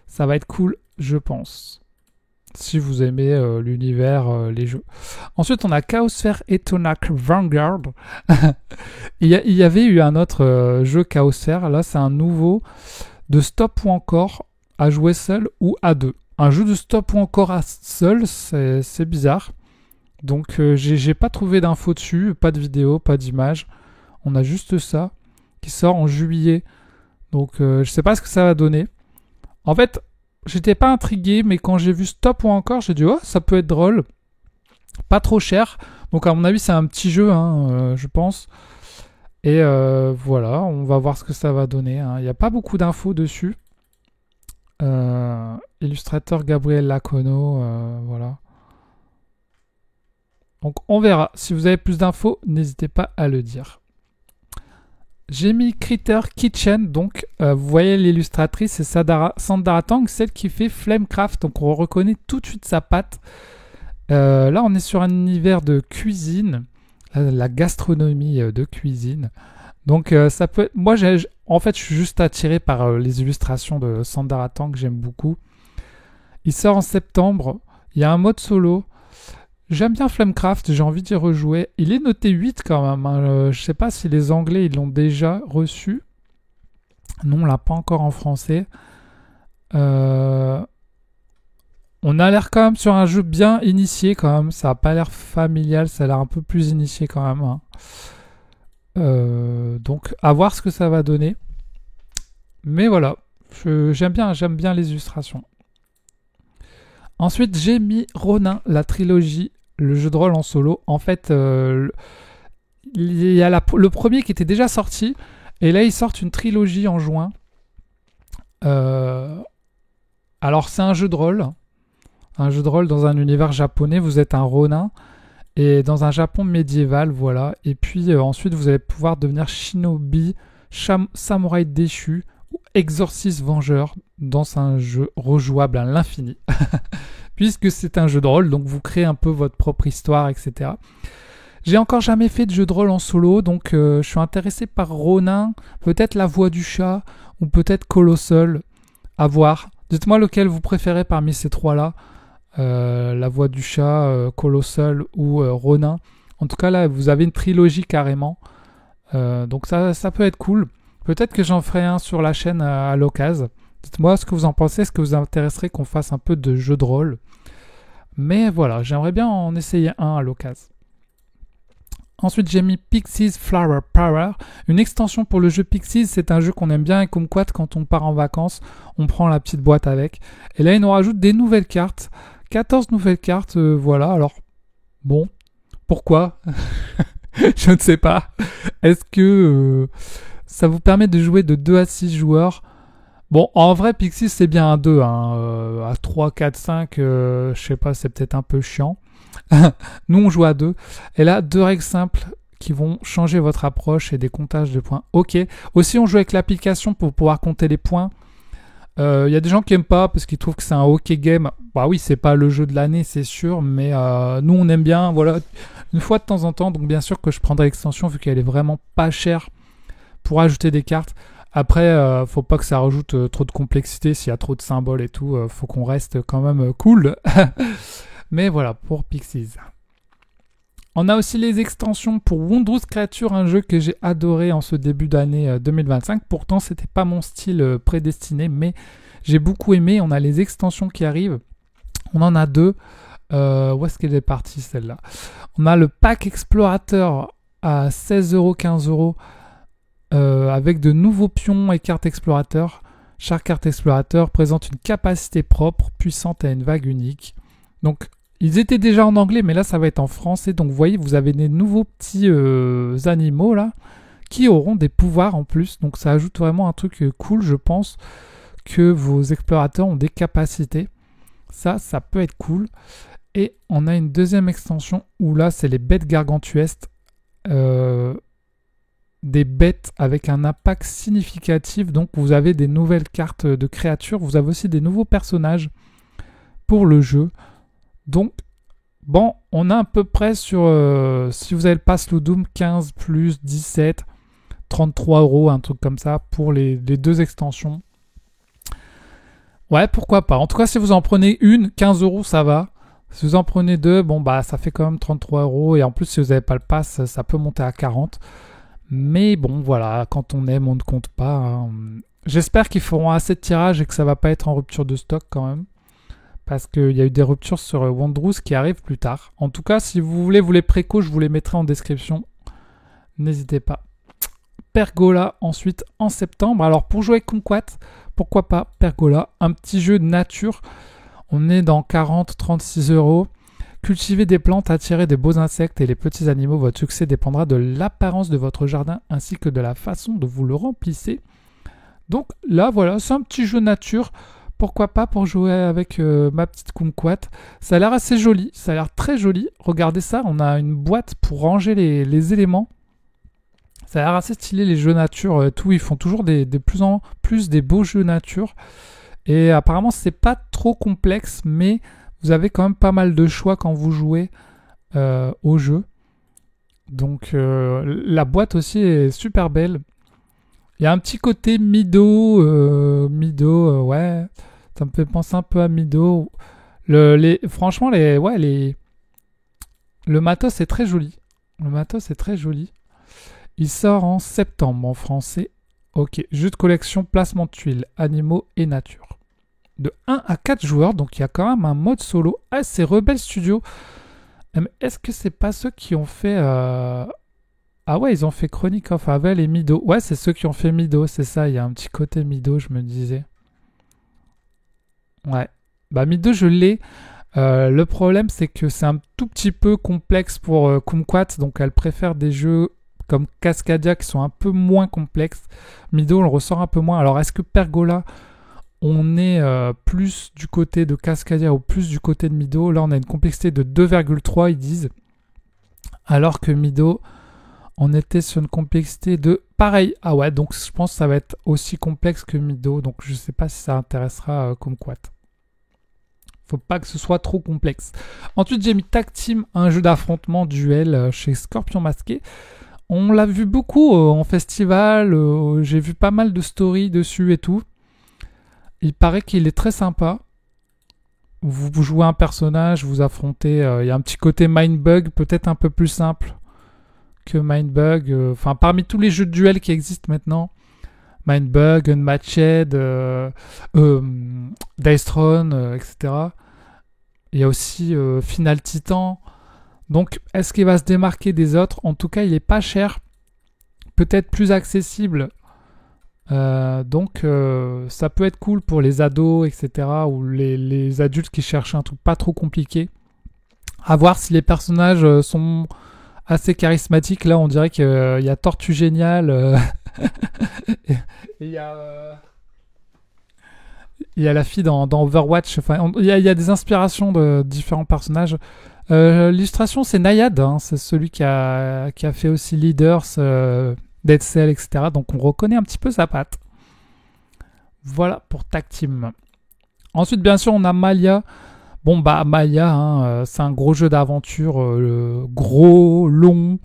ça va être cool, je pense. Si vous aimez l'univers, les jeux. Ensuite, on a Chaosphère et Tonak Vanguard. Il y avait eu un autre jeu Chaosphère. Là, c'est un nouveau de stop ou encore à jouer seul ou à deux. Un jeu de stop ou encore à seul, c'est bizarre. Donc, j'ai pas trouvé d'infos dessus, pas de vidéo, pas d'image. On a juste ça qui sort en juillet. Donc, je sais pas ce que ça va donner. En fait, j'étais pas intrigué, mais quand j'ai vu stop ou encore, j'ai dit oh, ça peut être drôle. Pas trop cher. Donc, à mon avis, c'est un petit jeu, hein, je pense. Et voilà, on va voir ce que ça va donner. Hein. Il n'y a pas beaucoup d'infos dessus. Illustrateur Gabriel Lacono, voilà. Donc on verra. Si vous avez plus d'infos, n'hésitez pas à le dire. J'ai mis Critter Kitchen, donc vous voyez l'illustratrice, c'est Sandara Tang, celle qui fait Flamecraft, donc on reconnaît tout de suite sa patte. Là on est sur un univers de cuisine, la gastronomie de cuisine. Donc ça peut être... Moi en fait je suis juste attiré par les illustrations de Sandara Tang que j'aime beaucoup. Il sort en septembre, il y a un mode solo. J'aime bien Flamecraft, j'ai envie d'y rejouer. Il est noté 8 quand même. Hein. Je sais pas si les Anglais ils l'ont déjà reçu. Non, on l'a pas encore en français. On a l'air quand même sur un jeu bien initié quand même. Ça a pas l'air familial, ça a l'air un peu plus initié quand même. Hein. Donc à voir ce que ça va donner. Mais voilà, j'aime bien les illustrations. Ensuite, j'ai mis Ronin, la trilogie, le jeu de rôle en solo. En fait, il y a le premier qui était déjà sorti, et là, ils sortent une trilogie en juin. Alors, c'est un jeu de rôle dans un univers japonais. Vous êtes un Ronin, et dans un Japon médiéval, voilà. Et puis, ensuite, vous allez pouvoir devenir shinobi, samouraï déchu, ou exorciste vengeur dans un jeu rejouable à l'infini. Puisque c'est un jeu de rôle, donc vous créez un peu votre propre histoire, etc. J'ai encore jamais fait de jeu de rôle en solo, donc je suis intéressé par Ronin, peut-être La Voix du Chat, ou peut-être Colossal, à voir. Dites-moi lequel vous préférez parmi ces trois-là, La Voix du Chat, Colossal ou Ronin. En tout cas, là, vous avez une trilogie carrément, donc ça peut être cool. Peut-être que j'en ferai un sur la chaîne à l'occasion. Dites-moi ce que vous en pensez. Est-ce que vous intéresserait qu'on fasse un peu de jeu de rôle? Mais voilà, j'aimerais bien en essayer un à l'occasion. Ensuite, j'ai mis Pixies Flower Power, une extension pour le jeu Pixies. C'est un jeu qu'on aime bien et kumquat quand on part en vacances, on prend la petite boîte avec. Et là, ils nous rajoutent des nouvelles cartes, 14 nouvelles cartes, voilà. Alors, bon, pourquoi? Je ne sais pas. Est-ce que ça vous permet de jouer de 2 à 6 joueurs? Bon, en vrai, Pixies, c'est bien un 2, hein. À 3, 4, 5, je sais pas, c'est peut-être un peu chiant. Nous, on joue à 2. Et là, 2 règles simples qui vont changer votre approche et des comptages de points. Ok. Aussi, on joue avec l'application pour pouvoir compter les points. Il y a des gens qui aiment pas parce qu'ils trouvent que c'est un hockey game. Bah oui, c'est pas le jeu de l'année, c'est sûr, mais nous, on aime bien. Voilà, une fois de temps en temps. Donc, bien sûr que je prendrai l'extension vu qu'elle est vraiment pas chère pour ajouter des cartes. Après, faut pas que ça rajoute trop de complexité. S'il y a trop de symboles et tout, faut qu'on reste quand même cool. Mais voilà, pour Pixies. On a aussi les extensions pour Wondrous Creature, un jeu que j'ai adoré en ce début d'année 2025. Pourtant, c'était pas mon style prédestiné, mais j'ai beaucoup aimé. On a les extensions qui arrivent. On en a 2. Où est-ce qu'elle est partie celle-là? On a le pack explorateur à 16€, 15€. Avec de nouveaux pions et cartes explorateurs. Chaque carte explorateur présente une capacité propre, puissante et une vague unique. Donc, ils étaient déjà en anglais, mais là, ça va être en français. Donc, vous voyez, vous avez des nouveaux petits animaux, là, qui auront des pouvoirs en plus. Donc, ça ajoute vraiment un truc cool, je pense, que vos explorateurs ont des capacités. Ça peut être cool. Et on a une deuxième extension où là, c'est les bêtes gargantuesques. Des bêtes avec un impact significatif. Donc, vous avez des nouvelles cartes de créatures. Vous avez aussi des nouveaux personnages pour le jeu. Donc, bon, on a à peu près sur, si vous avez le pass Ludum, 15 plus 17, 33€, un truc comme ça, pour les 2 extensions. Ouais, pourquoi pas. En tout cas, si vous en prenez une, 15€, ça va. Si vous en prenez 2, bon, bah, ça fait quand même 33€. Et en plus, si vous n'avez pas le pass, ça peut monter à 40. Mais bon, voilà, quand on aime, on ne compte pas. Hein. J'espère qu'ils feront assez de tirages et que ça va pas être en rupture de stock quand même. Parce qu'il y a eu des ruptures sur Wondrous qui arrivent plus tard. En tout cas, si vous voulez vous les préco, je vous les mettrai en description. N'hésitez pas. Pergola ensuite en septembre. Alors pour jouer avec kumquat, pourquoi pas Pergola, un petit jeu de nature. On est dans 40-36€. Cultivez des plantes, attirez des beaux insectes et les petits animaux. Votre succès dépendra de l'apparence de votre jardin ainsi que de la façon dont vous le remplissez. Donc là, voilà, c'est un petit jeu nature. Pourquoi pas pour jouer avec ma petite kumquat. Ça a l'air assez joli, ça a l'air très joli. Regardez ça, on a une boîte pour ranger les éléments. Ça a l'air assez stylé les jeux nature et tout. Ils font toujours de plus en plus des beaux jeux nature. Et apparemment, c'est pas trop complexe, mais vous avez quand même pas mal de choix quand vous jouez au jeu. Donc la boîte aussi est super belle. Il y a un petit côté Mido, ouais, ça me fait penser un peu à Mido. Franchement, le matos est très joli. Le matos est très joli. Il sort en septembre en français. Ok, jeu de collection, placement de tuiles, animaux et nature. De 1 à 4 joueurs, donc il y a quand même un mode solo. Ah, c'est Rebel Studio. Est-ce que c'est pas ceux qui ont fait... Ah ouais, ils ont fait Chronic of Havel et Mido. Ouais, c'est ceux qui ont fait Mido, c'est ça. Il y a un petit côté Mido, je me disais. Ouais. Bah Mido, je l'ai. Le problème, c'est que c'est un tout petit peu complexe pour kumquat. Donc, elle préfère des jeux comme Cascadia qui sont un peu moins complexes. Mido, on le ressort un peu moins. Alors, est-ce que Pergola, on est plus du côté de Cascadia ou plus du côté de Mido? Là, on a une complexité de 2,3, ils disent. Alors que Mido... on était sur une complexité de pareil. Ah ouais, donc je pense que ça va être aussi complexe que Mido. Donc je ne sais pas si ça intéressera kumquat. Faut pas que ce soit trop complexe. Ensuite, j'ai mis Tag Team, un jeu d'affrontement duel chez Scorpion Masqué. On l'a vu beaucoup en festival. J'ai vu pas mal de stories dessus et tout. Il paraît qu'il est très sympa. Vous jouez un personnage, vous affrontez. Il y a un petit côté Mindbug, peut-être un peu plus simple que Mindbug, enfin parmi tous les jeux de duel qui existent maintenant, Mindbug, Unmatched, Dice Throne, etc. Il y a aussi Final Titan. Donc, est-ce qu'il va se démarquer des autres? En tout cas, il est pas cher. Peut-être plus accessible. Donc, ça peut être cool pour les ados, etc. Ou les adultes qui cherchent un truc pas trop compliqué. À voir si les personnages sont assez charismatiques. Là, on dirait qu'il y a Tortue Géniale. Et il y a la fille dans Overwatch. Enfin, il y a des inspirations de différents personnages. L'illustration, c'est Nayad. Hein, c'est celui qui a fait aussi Leaders, Dead Cell, etc. Donc, on reconnaît un petit peu sa patte. Voilà pour Tag Team. Ensuite, bien sûr, on a Malia. Bon, bah, Malia, hein, c'est un gros jeu d'aventure, gros, long,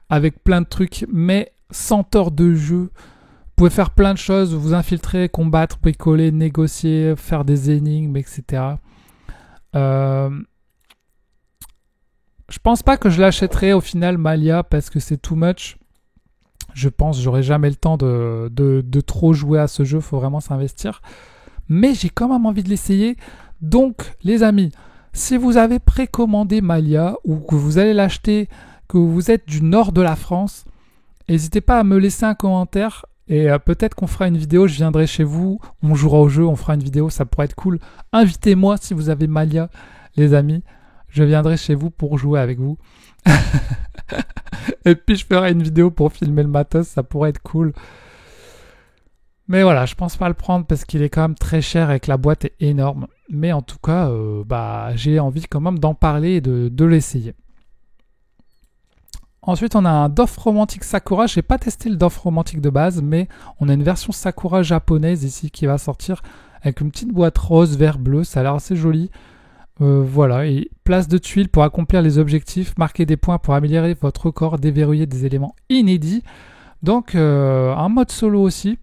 avec plein de trucs, mais 100 heures de jeu. Vous pouvez faire plein de choses, vous infiltrer, combattre, bricoler, négocier, faire des énigmes, etc. Je pense pas que je l'achèterai au final, Malia, parce que c'est too much. Je pense que j'aurai jamais le temps de trop jouer à ce jeu, faut vraiment s'investir. Mais j'ai quand même envie de l'essayer. Donc, les amis, si vous avez précommandé Malia ou que vous allez l'acheter, que vous êtes du nord de la France, n'hésitez pas à me laisser un commentaire et peut-être qu'on fera une vidéo, je viendrai chez vous, on jouera au jeu, on fera une vidéo, ça pourrait être cool. Invitez-moi si vous avez Malia, les amis, je viendrai chez vous pour jouer avec vous. Et puis je ferai une vidéo pour filmer le matos, ça pourrait être cool. Mais voilà, je pense pas le prendre parce qu'il est quand même très cher et que la boîte est énorme. Mais en tout cas, j'ai envie quand même d'en parler et de l'essayer. Ensuite, on a un Dove Romantic Sakura. Je n'ai pas testé le Dove Romantic de base, mais on a une version Sakura japonaise ici qui va sortir avec une petite boîte rose, vert, bleu. Ça a l'air assez joli. Voilà, et place de tuiles pour accomplir les objectifs, marquer des points pour améliorer votre corps, déverrouiller des éléments inédits. Donc, un mode solo aussi.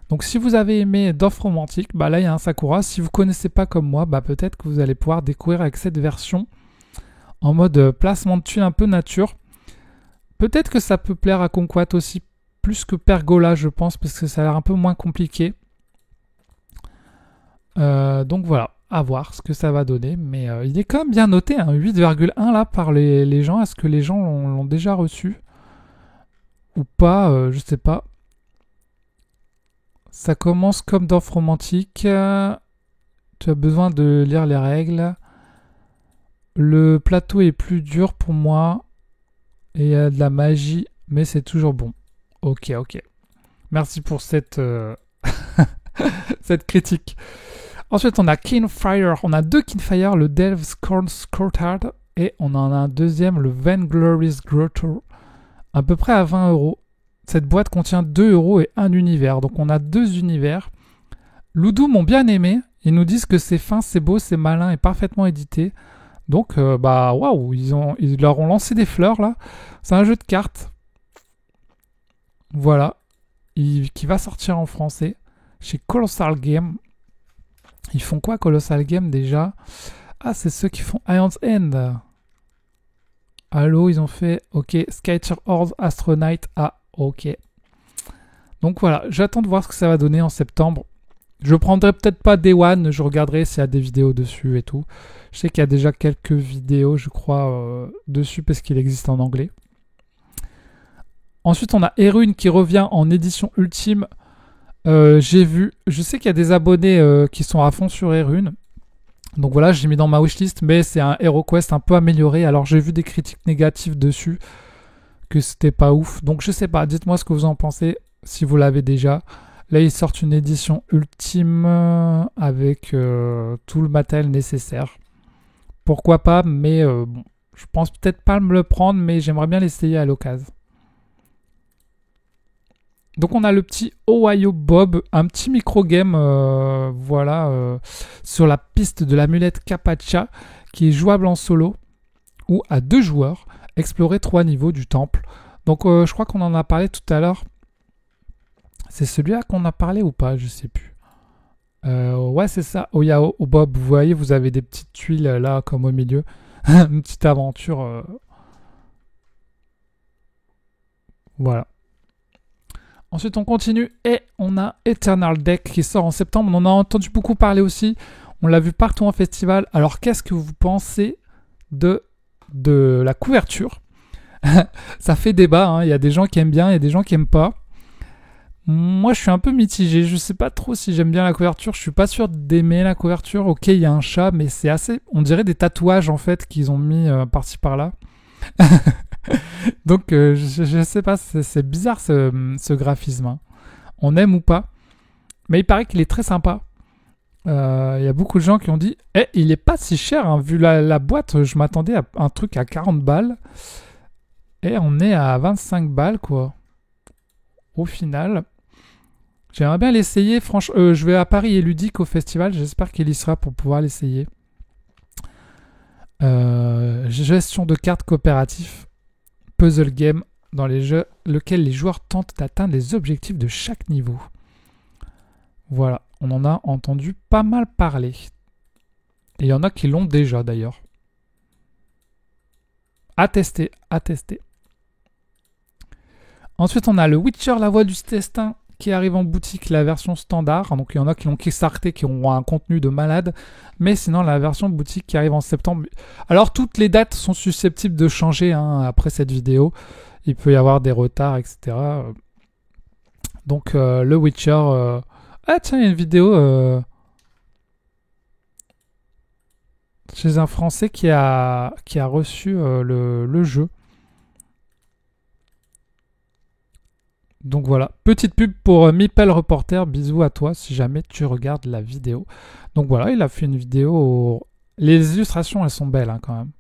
Donc si vous avez aimé Dove Romantic, bah là il y a un Sakura. Si vous ne connaissez pas comme moi, bah peut-être que vous allez pouvoir découvrir avec cette version en mode placement de tuiles un peu nature. Peut-être que ça peut plaire à Conquat aussi, plus que Pergola je pense, parce que ça a l'air un peu moins compliqué. Donc voilà, à voir ce que ça va donner. Mais il est quand même bien noté, hein, 8,1 là par les gens. Est-ce que les gens l'ont déjà reçu ou pas, je sais pas. Ça commence comme Dove Romantic. Tu as besoin de lire les règles. Le plateau est plus dur pour moi. Et il y a de la magie, mais c'est toujours bon. Ok. Merci pour cette, cette critique. Ensuite, on a Kinfire. On a deux Kinfire, le Delve's Courtyard. Et on en a un deuxième, le Vainglory's Grotto. À peu près à 20 €. Cette boîte contient 2 € et un univers. Donc on a deux univers. Loudou m'ont bien aimé. Ils nous disent que c'est fin, c'est beau, c'est malin et parfaitement édité. Donc waouh, ils leur ont lancé des fleurs là. C'est un jeu de cartes. Voilà. Qui va sortir en français chez Colossal Game. Ils font quoi Colossal Game déjà? Ah, c'est ceux qui font Iron's End. Halo, ils ont fait ok, Skyter Horde, Astronaut. Ah, ok. Donc voilà, j'attends de voir ce que ça va donner en septembre. Je prendrai peut-être pas Day One, je regarderai s'il y a des vidéos dessus et tout. Je sais qu'il y a déjà quelques vidéos, je crois, dessus parce qu'il existe en anglais. Ensuite, on a Erune qui revient en édition ultime. J'ai vu, je sais qu'il y a des abonnés qui sont à fond sur Erune. Donc voilà, j'ai mis dans ma wishlist, mais c'est un HeroQuest un peu amélioré. Alors j'ai vu des critiques négatives dessus, que c'était pas ouf. Donc je sais pas, dites-moi ce que vous en pensez, si vous l'avez déjà. Là, ils sortent une édition ultime avec tout le matériel nécessaire. Pourquoi pas, mais bon, je pense peut-être pas me le prendre, mais j'aimerais bien l'essayer à l'occasion. Donc on a le petit Ohio Bob, un petit micro-game sur la piste de l'amulette Capacha qui est jouable en solo ou à 2 joueurs, explorer 3 niveaux du temple. Donc je crois qu'on en a parlé tout à l'heure. C'est celui-là qu'on a parlé ou pas? Je sais plus. Ouais, c'est ça. Ohio Bob, vous voyez, vous avez des petites tuiles là comme au milieu. Une petite aventure. Voilà. Ensuite, on continue et on a Eternal Deck qui sort en septembre. On en a entendu beaucoup parler aussi. On l'a vu partout en festival. Alors, qu'est-ce que vous pensez de la couverture? Ça fait débat, hein. Il y a des gens qui aiment bien, il y a des gens qui aiment pas. Moi, je suis un peu mitigé. Je sais pas trop si j'aime bien la couverture. Je suis pas sûr d'aimer la couverture. Ok, il y a un chat, mais c'est assez... On dirait des tatouages, en fait, qu'ils ont mis par-ci par-là. Donc, je sais pas. C'est bizarre, ce graphisme, hein. On aime ou pas. Mais il paraît qu'il est très sympa. Il y a beaucoup de gens qui ont dit il est pas si cher, hein. Vu la boîte, je m'attendais à un truc à 40 balles. Et on est à 25 balles, quoi. Au final... J'aimerais bien l'essayer, franchement. Je vais à Paris et Ludique au festival. J'espère qu'il y sera pour pouvoir l'essayer. Gestion de cartes coopératives. Puzzle game dans les jeux lequel les joueurs tentent d'atteindre les objectifs de chaque niveau. Voilà, on en a entendu pas mal parler. Et il y en a qui l'ont déjà d'ailleurs. À tester, à tester. Ensuite, on a le Witcher, la voix du destin, qui arrive en boutique, la version standard. Donc il y en a qui l'ont kickstarté, qui ont un contenu de malade. Mais sinon, la version boutique qui arrive en septembre. Alors toutes les dates sont susceptibles de changer, hein, après cette vidéo. Il peut y avoir des retards, etc. Donc le Witcher... Ah tiens, il y a une vidéo chez un Français qui a reçu le jeu. Donc voilà, petite pub pour Meeple Reporter, bisous à toi si jamais tu regardes la vidéo. Donc voilà, il a fait une vidéo... Les illustrations, elles sont belles, hein, quand même.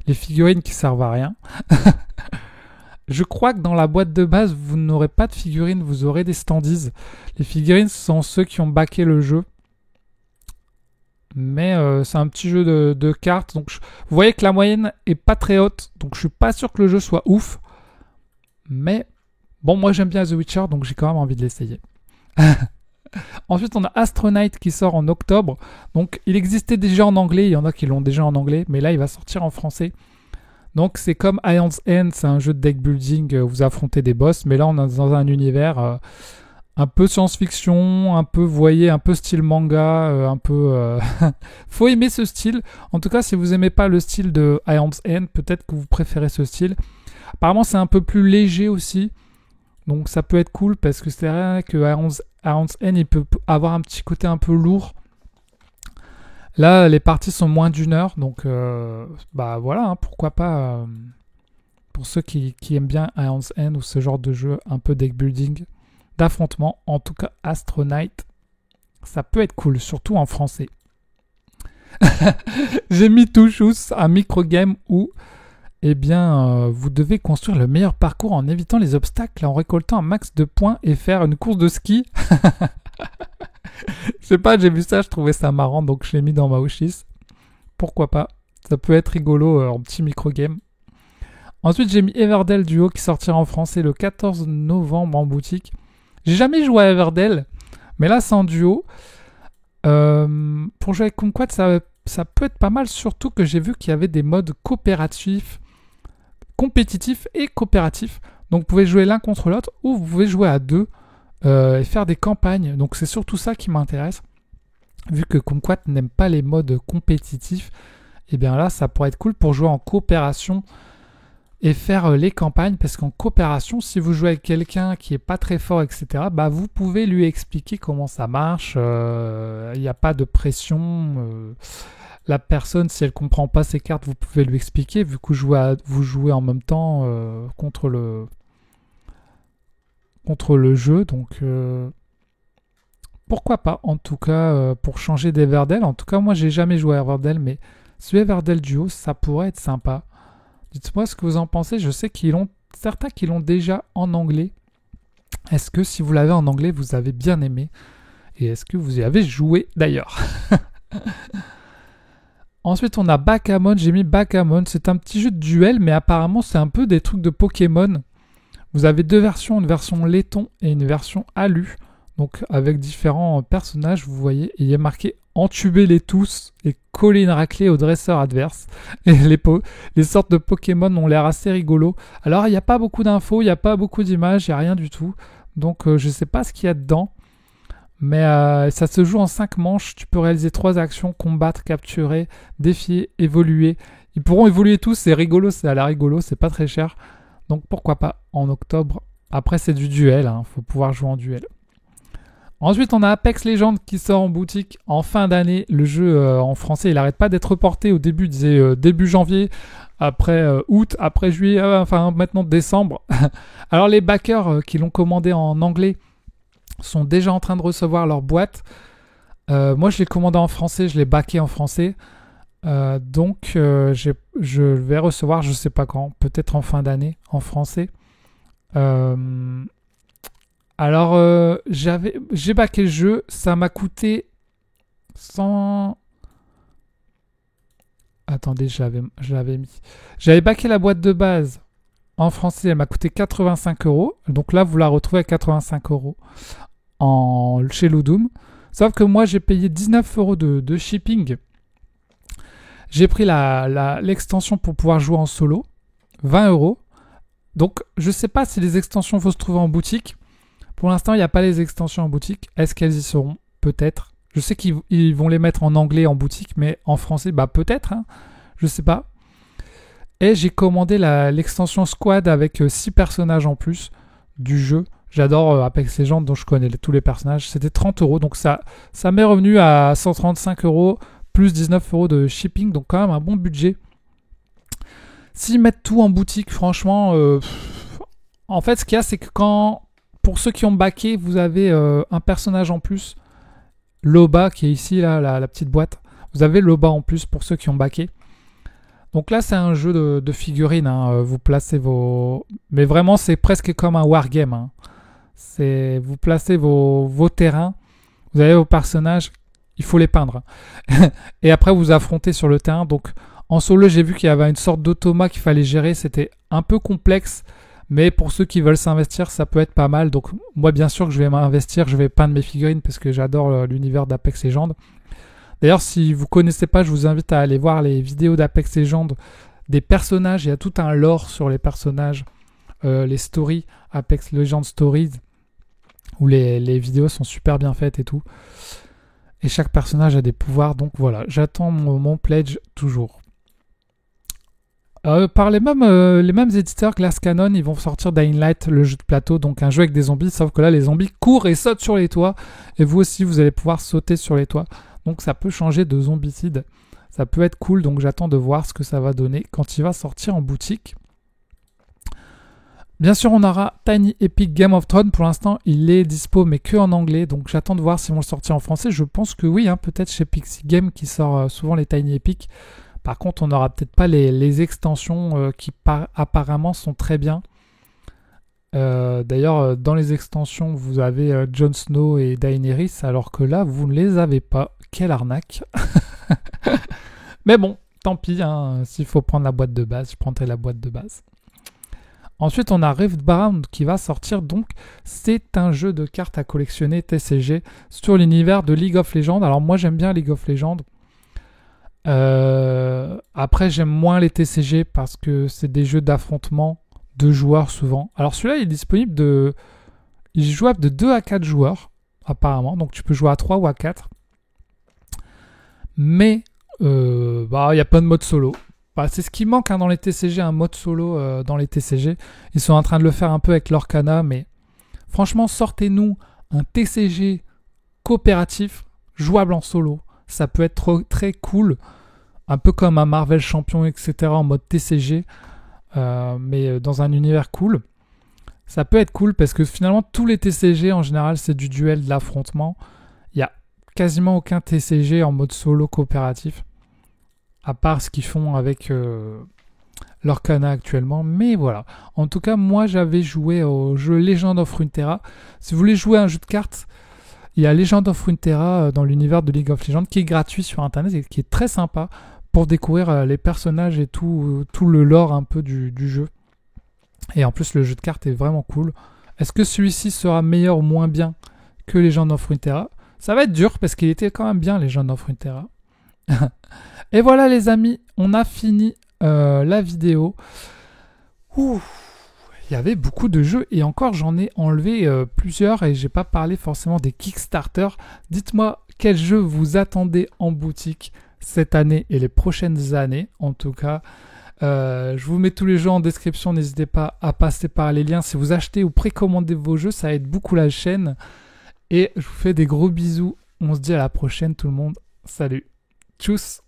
Les figurines qui servent à rien. Je crois que dans la boîte de base, vous n'aurez pas de figurines, vous aurez des standees. Les figurines sont ceux qui ont backé le jeu. Mais c'est un petit jeu de cartes. Donc vous voyez que la moyenne est pas très haute. Donc je suis pas sûr que le jeu soit ouf. Mais... Bon, moi j'aime bien The Witcher, donc j'ai quand même envie de l'essayer. Ensuite, on a Astronaut qui sort en octobre. Donc, il existait déjà en anglais, il y en a qui l'ont déjà en anglais, mais là, il va sortir en français. Donc, c'est comme Ion's End, c'est un jeu de deck building, vous affrontez des boss, mais là, on est dans un univers un peu science-fiction, un peu, vous voyez, un peu style manga, un peu... Faut aimer ce style. En tout cas, si vous aimez pas le style de Ion's End, peut-être que vous préférez ce style. Apparemment, c'est un peu plus léger aussi. Donc ça peut être cool parce que c'est vrai que Ion's End il peut avoir un petit côté un peu lourd. Là les parties sont moins d'une heure donc bah voilà, hein, pourquoi pas pour ceux qui aiment bien Ion's End ou ce genre de jeu un peu deck building d'affrontement. En tout cas Astronaut, ça peut être cool, surtout en français. J'ai mis Touchous, un micro-game où eh bien, vous devez construire le meilleur parcours en évitant les obstacles, en récoltant un max de points et faire une course de ski. Je sais pas, j'ai vu ça, je trouvais ça marrant, donc je l'ai mis dans ma wishlist. Pourquoi pas? Ça peut être rigolo en petit micro-game. Ensuite, j'ai mis Everdell Duo qui sortira en français le 14 novembre en boutique. J'ai jamais joué à Everdell, mais là, c'est en duo. Pour jouer avec Kumquat, ça peut être pas mal, surtout que j'ai vu qu'il y avait des modes coopératifs, compétitif et coopératif. Donc vous pouvez jouer l'un contre l'autre ou vous pouvez jouer à deux et faire des campagnes. Donc c'est surtout ça qui m'intéresse. Vu que Kumquat n'aime pas les modes compétitifs, et bien là ça pourrait être cool pour jouer en coopération et faire les campagnes. Parce qu'en coopération, si vous jouez avec quelqu'un qui est pas très fort, etc., bah vous pouvez lui expliquer comment ça marche. Il n'y a pas de pression. La personne, si elle comprend pas ses cartes, vous pouvez lui expliquer, vu que vous jouez en même temps contre le jeu. Donc, pourquoi pas, en tout cas, pour changer d'Everdell. En tout cas, moi, j'ai jamais joué à Everdell, mais ce Everdell Duo, ça pourrait être sympa. Dites-moi ce que vous en pensez. Je sais certains qui l'ont déjà en anglais. Est-ce que si vous l'avez en anglais, vous avez bien aimé? Et est-ce que vous y avez joué, d'ailleurs? Ensuite, on a Backgammon. J'ai mis Backgammon. C'est un petit jeu de duel, mais apparemment, c'est un peu des trucs de Pokémon. Vous avez deux versions, une version laiton et une version alu. Donc, avec différents personnages, vous voyez. Et il y a marqué « Entubez-les tous et collez une raclée au dresseur adverse ». Et les sortes de Pokémon ont l'air assez rigolos. Alors, il n'y a pas beaucoup d'infos, il n'y a pas beaucoup d'images, il n'y a rien du tout. Donc, je ne sais pas ce qu'il y a dedans. Mais ça se joue en 5 manches. Tu peux réaliser 3 actions: combattre, capturer, défier, évoluer. Ils pourront évoluer tous, c'est rigolo, c'est à la rigolo, c'est pas très cher. Donc pourquoi pas en octobre. Après c'est du duel, faut pouvoir jouer en duel. Ensuite on a Apex Legends qui sort en boutique en fin d'année. Le jeu en français il n'arrête pas d'être reporté. Au début il disait début janvier, après août, après juillet, enfin maintenant décembre. Alors les backers qui l'ont commandé en anglais sont déjà en train de recevoir leur boîte. Moi je l'ai commandé en français, je l'ai backé en français. Donc je vais recevoir, je sais pas quand, peut-être en fin d'année en français. Alors j'ai backé le jeu, ça m'a coûté 100. Attendez, je l'avais mis. J'avais backé la boîte de base en français, elle m'a coûté 85 €. Donc là vous la retrouvez à 85 € chez Ludum. Sauf que moi j'ai payé 19 € de shipping. J'ai pris l'extension pour pouvoir jouer en solo, 20 €. Donc, je ne sais pas si les extensions vont se trouver en boutique. Pour l'instant, il n'y a pas les extensions en boutique. Est-ce qu'elles y seront? Peut-être. Je sais qu'ils vont les mettre en anglais en boutique, mais en français, peut-être. Je ne sais pas. Et j'ai commandé l'extension Squad avec 6 personnages en plus du jeu. J'adore Apex Legends, dont je connais tous les personnages. C'était 30 €. Donc, ça m'est revenu à 135 € plus 19 € de shipping, donc quand même un bon budget. S'ils mettent tout en boutique, franchement, en fait, ce qu'il y a, c'est que pour ceux qui ont backé, vous avez un personnage en plus, Loba, qui est ici, là, la petite boîte. Vous avez Loba en plus pour ceux qui ont backé. Donc là, c'est un jeu de figurines. Vous placez vos... Mais vraiment, c'est presque comme un wargame. Vous placez vos terrains, vous avez vos personnages. Il faut les peindre. Et après, vous affrontez sur le terrain. Donc, en solo, j'ai vu qu'il y avait une sorte d'automat qu'il fallait gérer. C'était un peu complexe. Mais pour ceux qui veulent s'investir, ça peut être pas mal. Donc, moi, bien sûr que je vais m'investir. Je vais peindre mes figurines parce que j'adore l'univers d'Apex Legends. D'ailleurs, si vous ne connaissez pas, je vous invite à aller voir les vidéos d'Apex Legends des personnages. Il y a tout un lore sur les personnages. Les stories, Apex Legends Stories, où les vidéos sont super bien faites et tout. Et chaque personnage a des pouvoirs, donc voilà, j'attends mon pledge toujours. Par les mêmes éditeurs, Glass Cannon, ils vont sortir Dying Light, le jeu de plateau, donc un jeu avec des zombies, sauf que là, les zombies courent et sautent sur les toits, et vous aussi, vous allez pouvoir sauter sur les toits. Donc ça peut changer de zombicide, ça peut être cool, donc j'attends de voir ce que ça va donner quand il va sortir en boutique. Bien sûr, on aura Tiny Epic Game of Thrones. Pour l'instant, il est dispo, mais que en anglais. Donc, j'attends de voir s'ils vont le sortir en français. Je pense que oui, peut-être chez Pixie Game qui sort souvent les Tiny Epic. Par contre, on n'aura peut-être pas les extensions qui apparemment sont très bien. D'ailleurs, dans les extensions, vous avez Jon Snow et Daenerys, alors que là, vous ne les avez pas. Quelle arnaque. Mais bon, tant pis. S'il faut prendre la boîte de base, je prendrai la boîte de base. Ensuite, on a Riftbound qui va sortir. Donc, c'est un jeu de cartes à collectionner TCG sur l'univers de League of Legends. Alors, moi, j'aime bien League of Legends. Après, j'aime moins les TCG parce que c'est des jeux d'affrontement de joueurs souvent. Alors, celui-là, il est disponible il est jouable de 2 à 4 joueurs, apparemment. Donc, tu peux jouer à 3 ou à 4. Mais, il n'y a pas de mode solo. C'est ce qui manque dans les TCG, un mode solo dans les TCG. Ils sont en train de le faire un peu avec l'Orcana, mais franchement, sortez-nous un TCG coopératif, jouable en solo. Ça peut être très cool, un peu comme un Marvel Champion, etc. en mode TCG, mais dans un univers cool. Ça peut être cool parce que finalement, tous les TCG, en général, c'est du duel, de l'affrontement. Il n'y a quasiment aucun TCG en mode solo coopératif. À part ce qu'ils font avec l'Orcana actuellement. Mais voilà. En tout cas, moi, j'avais joué au jeu Legend of Runeterra. Si vous voulez jouer à un jeu de cartes, il y a Legend of Runeterra dans l'univers de League of Legends qui est gratuit sur Internet et qui est très sympa pour découvrir les personnages et tout le lore un peu du jeu. Et en plus, le jeu de cartes est vraiment cool. Est-ce que celui-ci sera meilleur ou moins bien que Legend of Runeterra? Ça va être dur parce qu'il était quand même bien, Legend of Runeterra. Et voilà les amis, on a fini la vidéo. il y avait beaucoup de jeux et encore j'en ai enlevé plusieurs et j'ai pas parlé forcément des Kickstarter. Dites-moi quels jeux vous attendez en boutique cette année et les prochaines années. En tout cas, je vous mets tous les jeux en description. N'hésitez pas à passer par les liens. Si vous achetez ou précommandez vos jeux, ça aide beaucoup la chaîne. Et je vous fais des gros bisous. On se dit à la prochaine tout le monde. Salut. Tchuss.